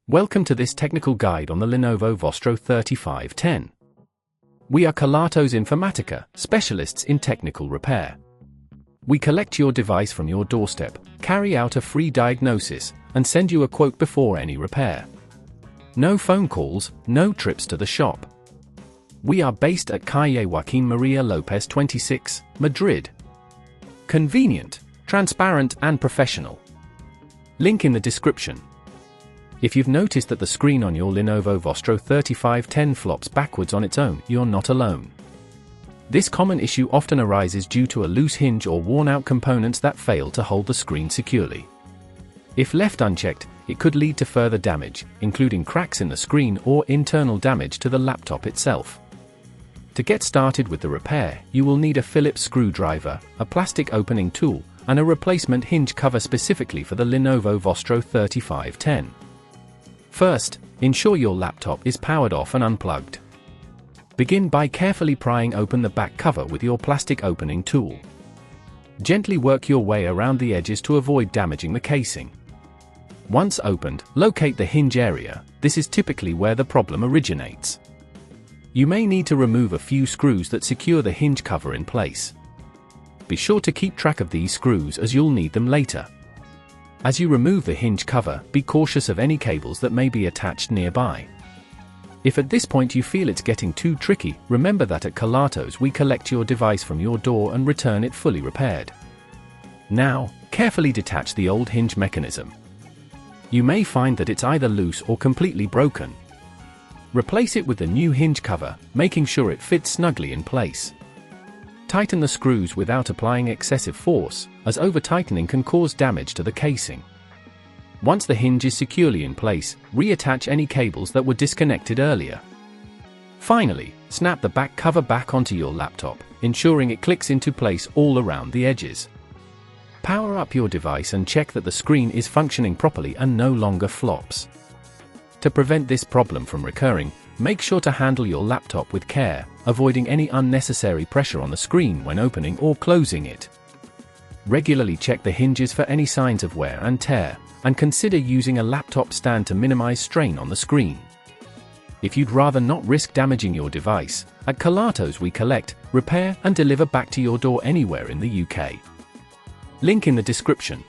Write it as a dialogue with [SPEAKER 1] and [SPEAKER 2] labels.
[SPEAKER 1] Welcome to this technical guide on the Lenovo Vostro 3510. We are Kelatos Informatica, specialists in technical repair. We collect your device from your doorstep, carry out a free diagnosis, and send you a quote before any repair. No phone calls, no trips to the shop. We are based at Calle Joaquín María López 26, Madrid. Convenient, transparent and professional. Link in the description. If you've noticed that the screen on your Lenovo Vostro 3510 flops backwards on its own, you're not alone. This common issue often arises due to a loose hinge or worn-out components that fail to hold the screen securely. If left unchecked, it could lead to further damage, including cracks in the screen or internal damage to the laptop itself. To get started with the repair, you will need a Phillips screwdriver, a plastic opening tool, and a replacement hinge cover specifically for the Lenovo Vostro 3510. First, ensure your laptop is powered off and unplugged. Begin by carefully prying open the back cover with your plastic opening tool. Gently work your way around the edges to avoid damaging the casing. Once opened, locate the hinge area. This is typically where the problem originates. You may need to remove a few screws that secure the hinge cover in place. Be sure to keep track of these screws as you'll need them later. As you remove the hinge cover, be cautious of any cables that may be attached nearby. If at this point you feel it's getting too tricky, remember that at Kelatos we collect your device from your door and return it fully repaired. Now, carefully detach the old hinge mechanism. You may find that it's either loose or completely broken. Replace it with the new hinge cover, making sure it fits snugly in place. Tighten the screws without applying excessive force, as over-tightening can cause damage to the casing. Once the hinge is securely in place, reattach any cables that were disconnected earlier. Finally, snap the back cover back onto your laptop, ensuring it clicks into place all around the edges. Power up your device and check that the screen is functioning properly and no longer flops. To prevent this problem from recurring, make sure to handle your laptop with care, avoiding any unnecessary pressure on the screen when opening or closing it. Regularly check the hinges for any signs of wear and tear, and consider using a laptop stand to minimize strain on the screen. If you'd rather not risk damaging your device, at Kelatos we collect, repair and deliver back to your door anywhere in the UK. Link in the description.